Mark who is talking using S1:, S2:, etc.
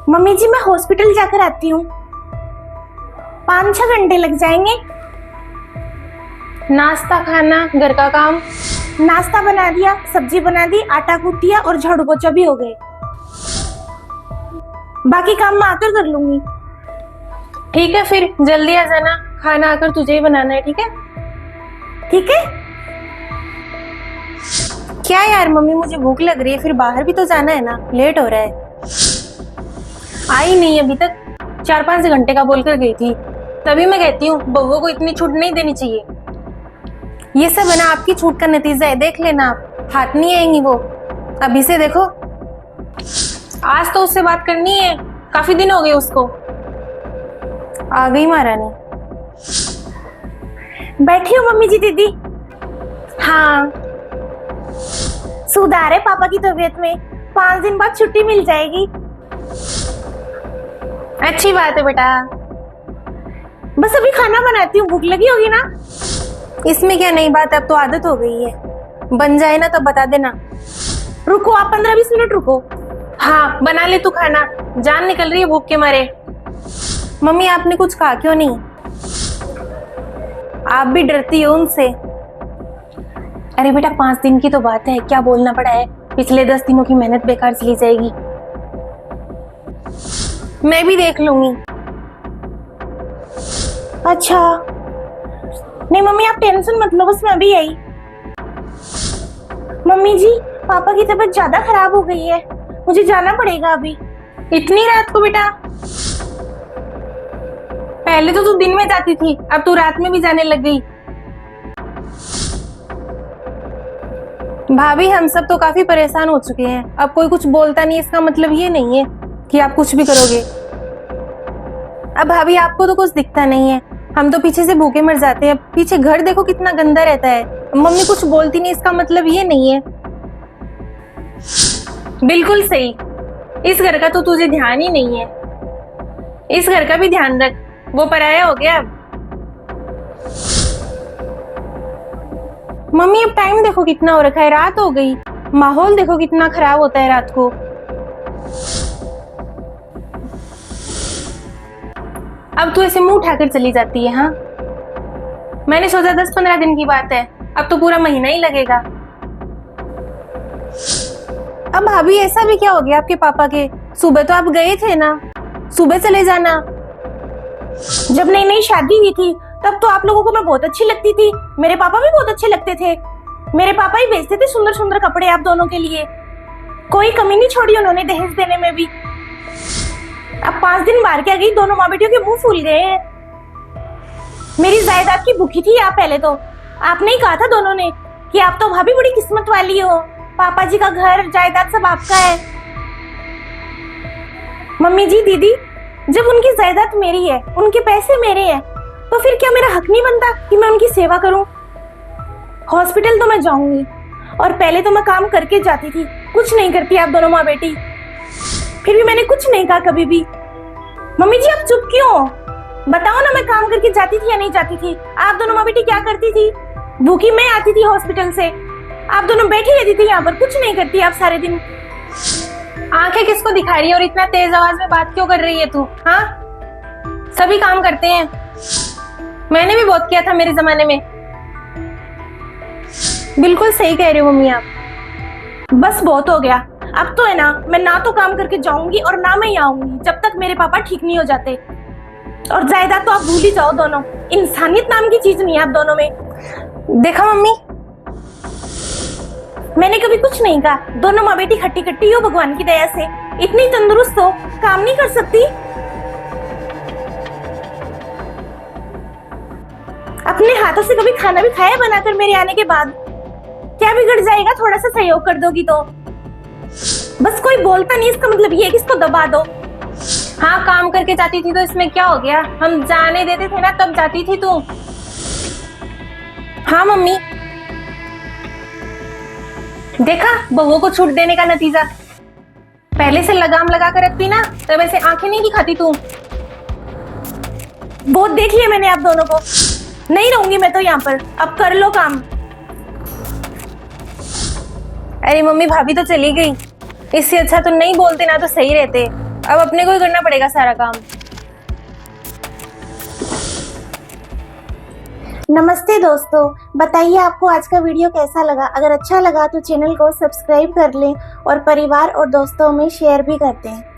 S1: Mummy जी मैं hospital जाकर आती हूँ। 5-6 घंटे लग जाएंगे।
S2: नाश्ता खाना घर का काम।
S1: नाश्ता बना दिया, सब्जी बना दी, आटा कूट दिया और झाड़ू पोछा भी हो गए। बाकी काम मैं आकर कर लूंगी।
S2: ठीक है फिर जल्दी आ जाना, खाना आकर तुझे ही बनाना है। ठीक है?
S1: ठीक है।
S2: क्या यार मम्मी, मुझे भूख लग रही है, फिर बाहर भी तो जाना है ना, लेट हो रहा है। आई नहीं अभी तक, 4-5 घंटे का बोलकर गई थी। तभी मैं कहती हूँ बहू को इतनी छूट नहीं देनी चाहिए। ये सब है ना आपकी छूट का नतीजा है, देख लेना आप। हाथ नहीं आएंगी वो, अभी से देखो। आज तो उससे बात करनी है, काफी दिन हो गए उसको। आ गई महारानी।
S1: बैठी हो मम्मी जी? दीदी
S2: हाँ
S1: सुधार है पापा की तबीयत में। 5 दिन बाद छुट्टी मिल जाएगी।
S2: अच्छी बात है बेटा।
S1: बस अभी खाना बनाती हूँ, भूख लगी होगी ना?
S2: इसमें क्या नई बात है, अब तो आदत हो गई है। बन जाए ना तब बता देना।
S1: रुको आप 15-20 मिनट रुको।
S2: हाँ बना ले तू खाना, जान निकल रही है भूख के मारे। मम्मी आपने कुछ कहा क्यों नहीं? आप भी डरती हो उनसे। अरे बेटा 5 दिन की तो बात है, क्या बोलना पड़ा है। पिछले 10 दिनों की मेहनत बेकार चली जाएगी। मैं भी देख लूंगी।
S1: अच्छा नहीं मम्मी आप टेंशन मत लो, बस मैं अभी आई। मम्मी जी पापा की तबीयत ज्यादा खराब हो गई है, मुझे जाना पड़ेगा अभी।
S2: इतनी रात को बेटा? पहले तो तू दिन में जाती थी, अब तू रात में भी जाने लग गई। भाभी हम सब तो काफी परेशान हो चुके हैं, अब कोई कुछ बोलता नहीं, इसका मतलब ये नहीं है कि आप कुछ भी करोगे। अब भाभी आपको तो कुछ दिखता नहीं है, हम तो पीछे से भूखे मर जाते हैं। पीछे घर देखो कितना गंदा रहता है। मम्मी कुछ बोलती नहीं, इसका मतलब ये नहीं है। बिल्कुल सही, इस घर का तो तुझे ध्यान ही नहीं है। इस घर का भी ध्यान रख, वो पराया हो गया अब। मम्मी अब टाइम देखो कितना हो रखा है, रात हो गई। माहौल देखो कितना खराब होता है रात को। अब तू ऐसे मुंह उठाकर चली जाती है। हाँ मैंने सोचा 10-15 दिन की बात है, अब तो पूरा महीना ही लगेगा। अब भाभी ऐसा भी क्या हो गया आपके पापा के? सुबह तो आप गए थे ना, सुबह चले जाना।
S1: जब नई नई शादी हुई थी तब तो आप लोगों को मैं बहुत अच्छी लगती थी, मेरे पापा भी बहुत अच्छे लगते थे। मेरे पापा ही बेचते थे सुंदर सुंदर कपड़े आप दोनों के लिए, कोई कमी नहीं छोड़ी उन्होंने दहेज देने में भी। अब 5 दिन बाहर के आ गई, दोनों माँ बेटियों के मुंह फूल गए हैं। मेरी जायदाद की भूखी थी आप पहले तो। आपने ही कहा था दोनों ने कि आप तो भाभी बड़ी किस्मत वाली हो, पापा जी का घर जायदाद सब आपका है। मम्मी जी दीदी जब उनकी जायदाद मेरी है, उनके पैसे मेरे हैं, तो फिर क्या मेरा हक नहीं बनता कि मैं उनकी सेवा करूं? हॉस्पिटल तो मैं जाऊंगी, और पहले तो मैं काम करके जाती थी, कुछ नहीं करती आप दोनों माँ बेटी। फिर भी मैंने कुछ नहीं कहा कभी भी। मम्मी जी आप चुप क्यों हो? बताओ ना मैं काम करके जाती थी या नहीं जाती थी? आप दोनों माँ बेटी क्या करती थी? भूखी मैं आती थी हॉस्पिटल से, आप दोनों बैठी रहती थी यहाँ पर, कुछ नहीं करती आप सारे दिन।
S2: आंखें किसको दिखा रही है और इतना तेज आवाज में बात क्यों कर रही है तू? हाँ सभी काम करते हैं, मैंने भी बहुत किया था मेरे जमाने में। बिल्कुल सही कह रही हो मम्मी आप।
S1: बस बहुत हो गया, अब तो है ना मैं ना तो काम करके जाऊंगी और ना मैं यहाँ आऊंगी जब तक मेरे पापा ठीक नहीं हो जाते। और जायदाद तो आप भूल ही जाओ, दोनों इंसानियत नाम की चीज नहीं है आप दोनों में।
S2: देखा मम्मी,
S1: मैंने कभी कुछ नहीं कहा, दोनों माँ बेटी खट्टी खट्टी हो भगवान की दया से, इतनी तंदुरुस्त हो, काम नहीं कर सकती। अपने हाथों से कभी खाना भी खाया बनाकर मेरे आने के बाद? क्या बिगड़ जाएगा थोड़ा सा सहयोग कर दोगी तो? बस कोई बोलता नहीं इसका मतलब ये है कि इसको दबा दो।
S2: हाँ काम करके जाती थी तो इसमें क्या हो गया, हम जाने देते थे ना तब जाती थी तू। हाँ मम्मी देखा बहू को छूट देने का नतीजा। पहले से लगाम लगा कर रखती ना तब ऐसे आंखें नहीं दिखाती तू।
S1: बहुत देख लिया मैंने आप दोनों को, नहीं रहूंगी मैं तो यहाँ पर, अब कर लो काम।
S2: अरे मम्मी भाभी तो चली गई, इससे अच्छा तो नहीं बोलते ना तो सही रहते। अब अपने को ही करना पड़ेगा सारा काम।
S1: नमस्ते दोस्तों, बताइए आपको आज का वीडियो कैसा लगा। अगर अच्छा लगा तो चैनल को सब्सक्राइब कर लें और परिवार और दोस्तों में शेयर भी करते हैं।